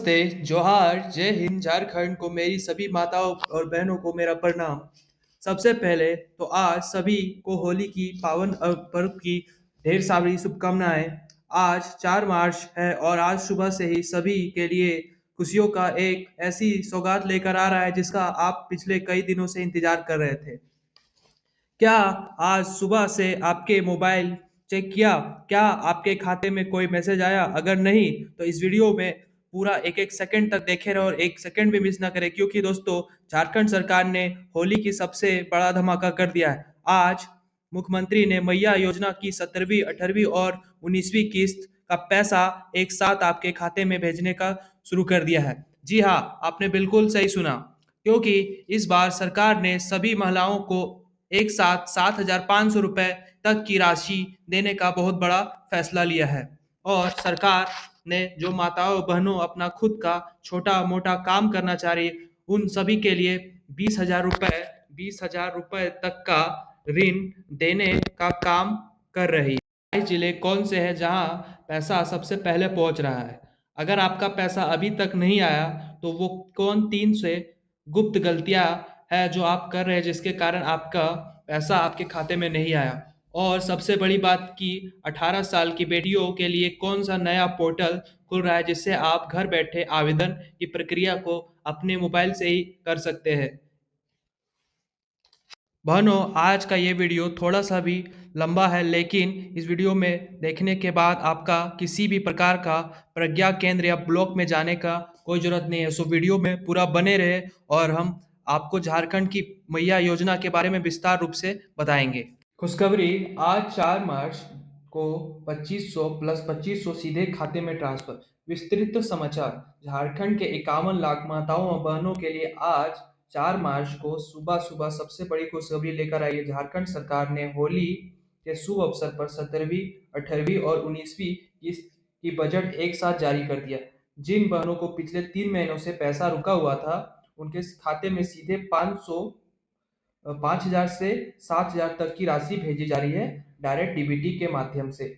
नमस्ते, जोहार, जय हिंद, झारखंड को मेरी सभी माताओं और बहनों को मेरा प्रणाम। सबसे पहले तो आज सभी को होली की पावन पर्व की ढेर सारी शुभकामनाएं। आज 4 मार्च है और आज सुबह से ही सभी के लिए खुशियों का एक ऐसी सौगात लेकर आ रहा है जिसका आप पिछले कई दिनों से इंतजार कर रहे थे। क्या आज सुबह से आपके मोबाइल चेक किया? क्या आपके खाते में कोई मैसेज आया? अगर नहीं तो इस वीडियो में पूरा एक एक सेकंड तक देखे रहो और एक सेकंड भी मिस ना करें, क्योंकि दोस्तों झारखंड सरकार ने होली की सबसे बड़ा धमाका कर दिया है। आज मुख्यमंत्री ने मैया योजना की 17वीं 18वीं और 19वीं किस्त का पैसा एक साथ आपके खाते में भेजने का शुरू कर दिया है। जी हाँ, आपने बिल्कुल सही सुना, क्योंकि इस बार सरकार ने सभी महिलाओं को एक साथ 7,500 रुपए तक की राशि देने का बहुत बड़ा फैसला लिया है। और सरकार ने जो माताओं बहनों अपना खुद का छोटा मोटा काम करना चाह रही है, उन सभी के लिए 20,000 रुपए तक का ऋण देने का काम कर रही है। 22 जिले कौन से हैं जहां पैसा सबसे पहले पहुंच रहा है? अगर आपका पैसा अभी तक नहीं आया तो वो कौन 3 से गुप्त गलतियां है जो आप कर रहे हैं जिसके कारण आपका पैसा आपके खाते में नहीं आया? और सबसे बड़ी बात कि 18 साल की बेटियों के लिए कौन सा नया पोर्टल खुल रहा है जिससे आप घर बैठे आवेदन की प्रक्रिया को अपने मोबाइल से ही कर सकते हैं। बहनों, आज का ये वीडियो थोड़ा सा भी लंबा है, लेकिन इस वीडियो में देखने के बाद आपका किसी भी प्रकार का प्रज्ञा केंद्र या ब्लॉक में जाने का कोई ज़रूरत नहीं है। सो वीडियो में पूरा बने रहे और हम आपको झारखंड की मैया योजना के बारे में विस्तार रूप से बताएंगे। खुशखबरी, आज 4 मार्च को 2500 प्लस 2500 सीधे खाते में ट्रांसफर। विस्तृत समाचार, झारखंड के 51 लाख माताओं और बहनों के लिए आज 4 मार्च को सुबह सुबह सबसे बड़ी खुशखबरी लेकर आई है। झारखंड सरकार ने होली के शुभ अवसर पर 17वीं 18वीं और 19वीं किस्त की बजट एक साथ जारी कर दिया। जिन बहनों को पिछले 3 महीनों से पैसा रुका हुआ था, उनके खाते में सीधे 5,000 से 7,000 तक की राशि भेजी जा रही है, डायरेक्ट डीबीटी के माध्यम से।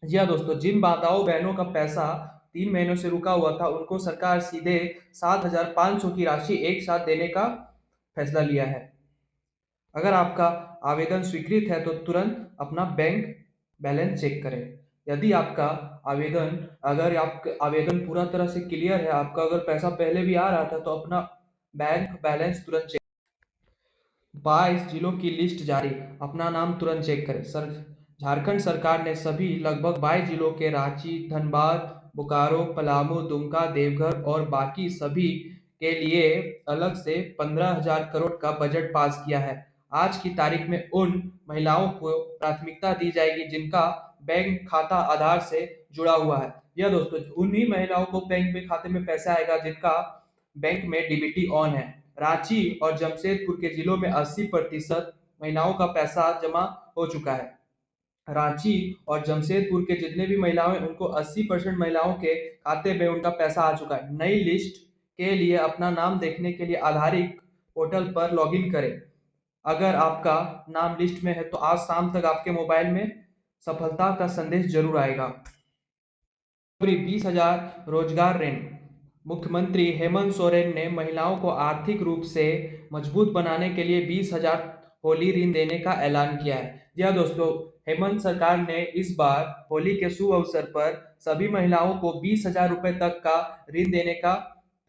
जी हाँ दोस्तों, जिन माताओं बहनों का पैसा 3 महीनों से रुका हुआ था, उनको सरकार सीधे 7,500 की राशि एक साथ देने का फैसला लिया है। अगर आपका आवेदन स्वीकृत है तो तुरंत अपना बैंक बैलेंस चेक करें। यदि आपका आवेदन पूरा तरह से क्लियर है, आपका अगर पैसा पहले भी आ रहा था, तो अपना बैंक बैलेंस तुरंत चेक। 22 जिलों की लिस्ट जारी, अपना नाम तुरंत चेक करें। झारखंड सरकार ने सभी लगभग 22 जिलों के रांची, धनबाद, बोकारो, पलामू, दुमका, देवघर और बाकी सभी के लिए अलग से 15,000 करोड़ का बजट पास किया है। आज की तारीख में उन महिलाओं को प्राथमिकता दी जाएगी जिनका बैंक खाता आधार से जुड़ा हुआ है। यह दोस्तों उन्हीं महिलाओं को बैंक में खाते में पैसा आएगा जिनका बैंक में डीबीटी ऑन है। रांची और जमशेदपुर के जिलों में 80% महिलाओं का पैसा जमा हो चुका है। रांची और जमशेदपुर के जितने भी महिलाएं हैं, उनको 80% महिलाओं के खाते में उनका पैसा आ चुका है। नई लिस्ट के लिए अपना नाम देखने के लिए आधारिक पोर्टल पर लॉगिन करें। अगर आपका नाम लिस्ट में है तो आज शाम तक आपके मोबाइल में सफलता का संदेश जरूर आएगा। 20,000 रोजगार ऋण, मुख्यमंत्री हेमंत सोरेन ने महिलाओं को आर्थिक रूप से मजबूत बनाने के लिए 20,000 होली ऋण देने का ऐलान किया है। जी हाँ दोस्तों, हेमंत सरकार ने इस बार होली के शुभ अवसर पर सभी महिलाओं को 20,000 रुपए तक का ऋण देने का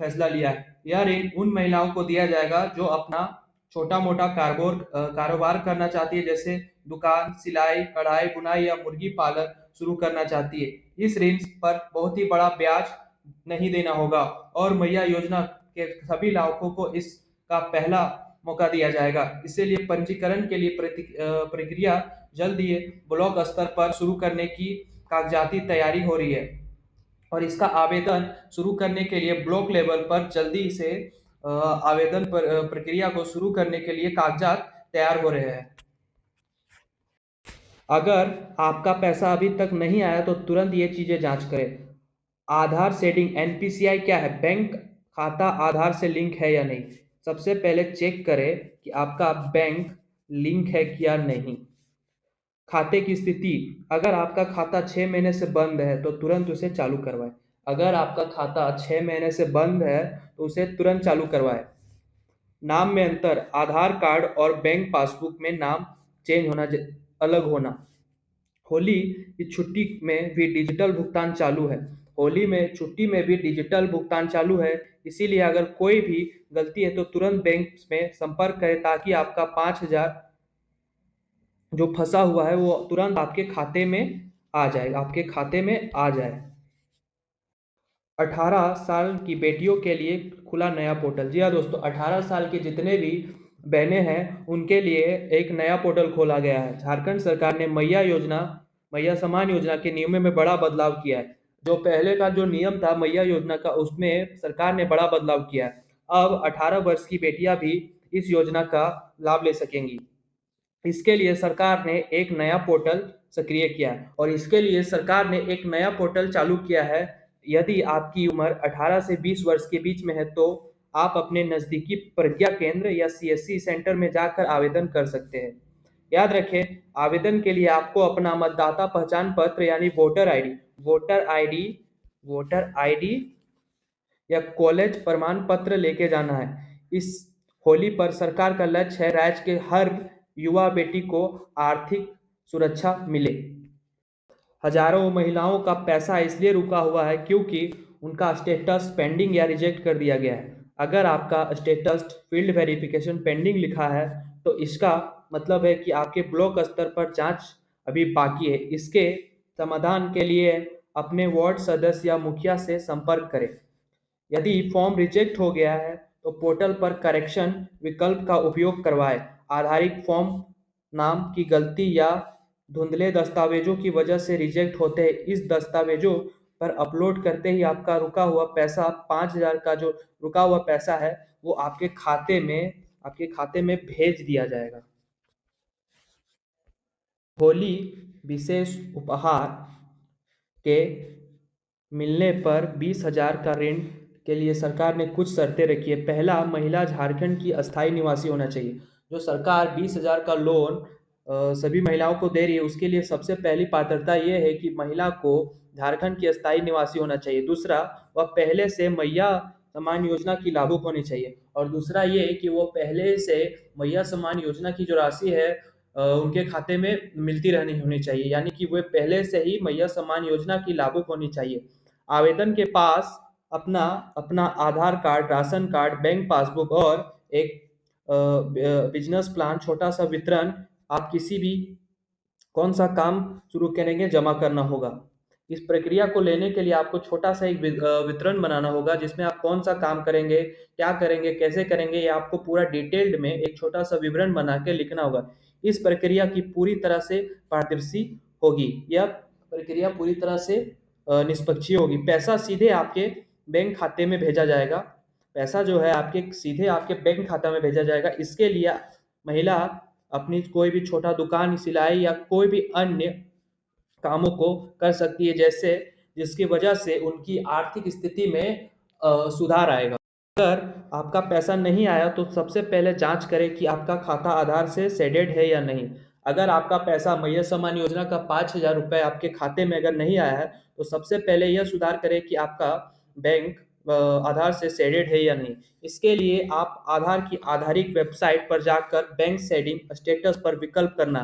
फैसला लिया है। यह ऋण उन महिलाओं को दिया जाएगा जो अपना छोटा मोटा कारोबार करना चाहती है, जैसे दुकान, सिलाई, कढ़ाई, बुनाई या मुर्गी पालन शुरू करना चाहती है। इस ऋण पर बहुत ही बड़ा ब्याज नहीं देना होगा और मैया योजना के सभी लाभुकों को इसका पहला मौका दिया जाएगा। इसके लिए पंजीकरण के लिए प्रक्रिया जल्द ही ब्लॉक स्तर पर शुरू करने की कागजाती तैयारी हो रही है और इसका आवेदन शुरू करने के लिए ब्लॉक लेवल पर जल्दी से आवेदन प्रक्रिया को शुरू करने के लिए कागजात तैयार हो रहे हैं। अगर आपका पैसा अभी तक नहीं आया तो तुरंत ये चीजें जांच करें। आधार सेटिंग, एनपीसीआई क्या है, बैंक खाता आधार से लिंक है या नहीं। सबसे पहले चेक करें कि आपका बैंक लिंक है या नहीं। खाते की स्थिति, अगर आपका खाता 6 महीने से बंद है तो तुरंत उसे चालू करवाएं। अगर आपका खाता 6 महीने से बंद है तो उसे तुरंत चालू करवाएं। नाम में अंतर, आधार कार्ड और बैंक पासबुक में नाम चेंज होना, अलग होना। होली की छुट्टी में भी डिजिटल भुगतान चालू है। होली में छुट्टी में भी डिजिटल भुगतान चालू है। इसीलिए अगर कोई भी गलती है तो तुरंत बैंक में संपर्क करें ताकि आपका 5,000 जो फंसा हुआ है वो तुरंत आपके खाते में आ जाए, आपके खाते में आ जाए। 18 साल की बेटियों के लिए खुला नया पोर्टल। जी हाँ दोस्तों, 18 साल के जितने भी बहनें हैं उनके लिए एक नया पोर्टल खोला गया है। झारखंड सरकार ने मैया समान योजना के नियमों में बड़ा बदलाव किया है। जो पहले का जो नियम था मैया योजना का, उसमें सरकार ने बड़ा बदलाव किया है। अब 18 वर्ष की बेटियां भी इस योजना का लाभ ले सकेंगी। इसके लिए सरकार ने एक नया पोर्टल सक्रिय किया है और इसके लिए सरकार ने एक नया पोर्टल चालू किया है। यदि आपकी उम्र 18 से 20 वर्ष के बीच में है तो आप अपने नजदीकी प्रज्ञा केंद्र या सीएससी सेंटर में जाकर आवेदन कर सकते हैं। याद रखें, आवेदन के लिए आपको अपना मतदाता पहचान पत्र यानी वोटर आईडी वोटर आईडी या कॉलेज प्रमाण पत्र लेके जाना है। इस होली पर सरकार का लक्ष्य है राज्य के हर युवा बेटी को आर्थिक सुरक्षा मिले। हजारों महिलाओं का पैसा इसलिए रुका हुआ है क्योंकि उनका स्टेटस पेंडिंग या रिजेक्ट कर दिया गया है। अगर आपका स्टेटस फील्ड वेरिफिकेशन पेंडिंग लिखा है तो इसका मतलब है कि आपके ब्लॉक स्तर पर जांच अभी बाकी है। इसके समाधान के लिए अपने वार्ड सदस्य या मुखिया से संपर्क करें। यदि फॉर्म रिजेक्ट हो गया है तो पोर्टल पर करेक्शन विकल्प का उपयोग करवाएं। आधारित फॉर्म नाम की गलती या धुंधले दस्तावेजों की वजह से रिजेक्ट होते हैं। इस दस्तावेजों पर अपलोड करते ही आपका रुका हुआ पैसा 5,000 का जो रुका हुआ पैसा है वो आपके खाते में भेज दिया जाएगा। होली विशेष उपहार के मिलने पर 20,000 का ऋण के लिए सरकार ने कुछ शर्तें रखी है। पहला, महिला झारखंड की अस्थायी निवासी होना चाहिए। जो सरकार 20,000 का लोन सभी महिलाओं को दे रही है उसके लिए सबसे पहली पात्रता ये है कि महिला को झारखंड की अस्थायी निवासी होना चाहिए। दूसरा, वह पहले से मैया समान योजना की लाभुक होनी चाहिए। और दूसरा ये कि वो पहले से मैया समान योजना की जो राशि है उनके खाते में मिलती रहनी होनी चाहिए, यानी कि वे पहले से ही मैया समान योजना की लाभुक होनी चाहिए। आवेदन के पास अपना अपना Aadhaar card, ration card, bank passbook और एक बिजनेस प्लान, छोटा सा वितरण, आप किसी भी कौन सा काम शुरू करेंगे जमा करना होगा। इस प्रक्रिया को लेने के लिए आपको छोटा सा एक वितरण बनाना होगा जिसमें आप कौन सा काम करेंगे, क्या करेंगे, कैसे करेंगे, ये आपको पूरा डिटेल्ड में एक छोटा सा विवरण बना के लिखना होगा। इस प्रक्रिया की पूरी तरह से पारदर्शी होगी। यह प्रक्रिया पूरी तरह से निष्पक्षीय होगी। पैसा सीधे आपके बैंक खाते में भेजा जाएगा। पैसा जो है आपके सीधे आपके बैंक खाता में भेजा जाएगा। इसके लिए महिला अपनी कोई भी छोटा दुकान, सिलाई या कोई भी अन्य कामों को कर सकती है जैसे जिसकी वजह से उनकी आर्थिक स्थिति में सुधार आएगा। अगर आपका पैसा नहीं आया तो सबसे पहले जांच करें कि आपका खाता आधार से शेडेड है या नहीं। अगर आपका पैसा मैया समान योजना का 5,000 रुपये आपके खाते में अगर नहीं आया है तो सबसे पहले यह सुधार करें कि आपका बैंक आधार से शेडेड है या नहीं। इसके लिए आप आधार की आधारिक वेबसाइट पर जाकर बैंक शेडिंग स्टेटस पर विकल्प करना,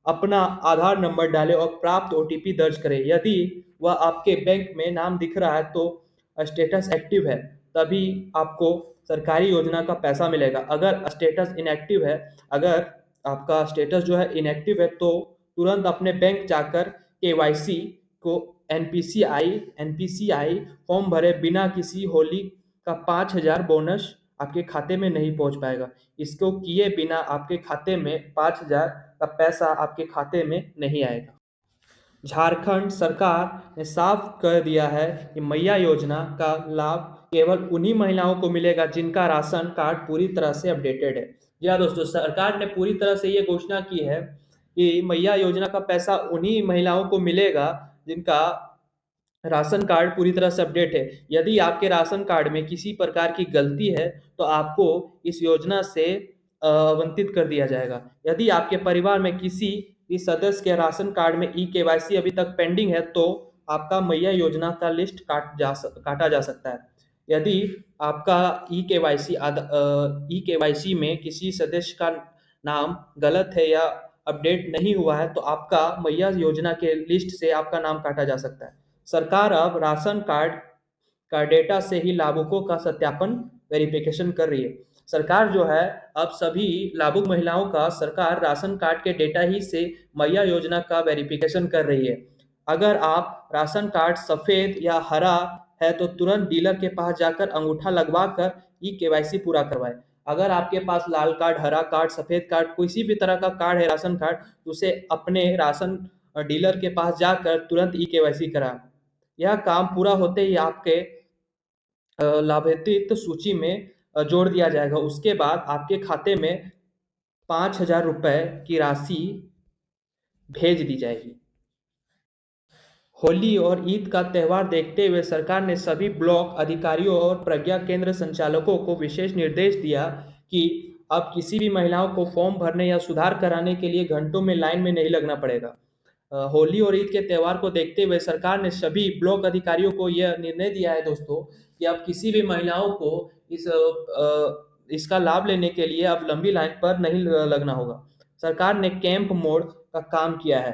अपना आधार नंबर डालें और प्राप्त ओटीपी दर्ज करें। यदि वह आपके बैंक में नाम दिख रहा है तो स्टेटस एक्टिव है, तभी आपको सरकारी योजना का पैसा मिलेगा। अगर स्टेटस इनएक्टिव है, अगर आपका स्टेटस जो है इनएक्टिव है तो तुरंत अपने बैंक जाकर केवाईसी को एनपीसीआई फॉर्म भरे। बिना किसी होली का 5,000 बोनस आपके खाते में नहीं पहुंच पाएगा। इसको किए बिना आपके खाते में 5,000 का पैसा आपके खाते में नहीं आएगा। झारखंड सरकार ने साफ कर दिया है कि मैया योजना का लाभ केवल उन्हीं महिलाओं को मिलेगा जिनका राशन कार्ड पूरी तरह से अपडेटेड है। जी हाँ दोस्तों, सरकार ने पूरी तरह से ये घोषणा की है कि मैया योजना का पैसा उन्हीं महिलाओं को मिलेगा जिनका राशन कार्ड पूरी तरह से अपडेट है। यदि आपके राशन कार्ड में किसी प्रकार की गलती है तो आपको इस योजना से वंचित कर दिया जाएगा। यदि आपके परिवार में किसी भी सदस्य के राशन कार्ड में ई केवाईसी अभी तक पेंडिंग है तो आपका मैया योजना का लिस्ट काटा जा सकता है। यदि आपका ई केवाईसी में किसी सदस्य का नाम गलत है या अपडेट नहीं हुआ है तो आपका मैया योजना के लिस्ट से आपका नाम काटा जा सकता है। सरकार अब राशन कार्ड का डेटा से ही लाभुकों का सत्यापन वेरिफिकेशन कर रही है। सरकार जो है अब सभी लाभुक महिलाओं का सरकार राशन कार्ड के डेटा ही से मैया योजना का वेरिफिकेशन कर रही है। अगर आप राशन कार्ड सफेद या हरा है तो तुरंत डीलर के पास जाकर अंगूठा लगवा कर ई-केवाईसी पूरा करवाएं। अगर आपके पास लाल कार्ड, हरा कार्ड, सफेद कार्ड, किसी भी तरह का कार्ड है राशन कार्ड, तो उसे अपने राशन डीलर के पास जाकर तुरंत ई-केवाईसी कराएं। यह काम पूरा होते ही आपके लाभान्वित सूची में जोड़ दिया जाएगा। उसके बाद आपके खाते में 5,000 रुपए की राशि भेज दी जाएगी। होली और ईद का त्योहार देखते हुए सरकार ने सभी ब्लॉक अधिकारियों और प्रज्ञा केंद्र संचालकों को विशेष निर्देश दिया कि अब किसी भी महिलाओं को फॉर्म भरने या सुधार कराने के लिए घंटों में लाइन में नहीं लगना पड़ेगा। होली और ईद के त्योहार को देखते हुए सरकार ने सभी ब्लॉक अधिकारियों को यह निर्णय दिया है दोस्तों कि अब किसी भी महिलाओं को इसका लाभ लेने के लिए अब लंबी लाइन पर नहीं लगना होगा। सरकार ने कैंप मोड का काम किया है।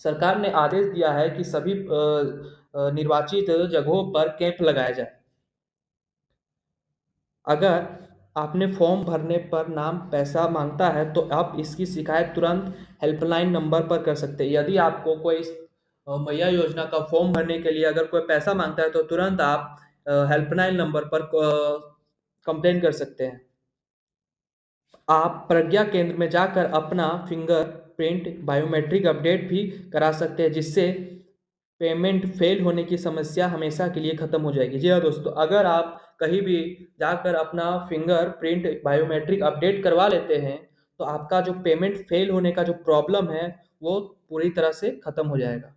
सरकार ने आदेश दिया है कि सभी निर्वाचित जगहों पर कैंप लगाया जाए। अगर आपने फॉर्म भरने पर नाम पैसा मांगता है तो आप इसकी शिकायत तुरंत हेल्पलाइन नंबर पर कर सकते हैं। यदि आपको कोई मैया योजना का फॉर्म भरने के लिए अगर कोई पैसा मांगता है तो तुरंत आप हेल्पलाइन नंबर पर कंप्लेन कर सकते हैं। आप प्रज्ञा केंद्र में जाकर अपना फिंगरप्रिंट बायोमेट्रिक अपडेट भी करा सकते हैं, जिससे पेमेंट फेल होने की समस्या हमेशा के लिए खत्म हो जाएगी। जी हाँ दोस्तों, अगर आप कहीं भी जाकर अपना फिंगरप्रिंट बायोमेट्रिक अपडेट करवा लेते हैं तो आपका जो पेमेंट फेल होने का जो प्रॉब्लम है वो पूरी तरह से खत्म हो जाएगा।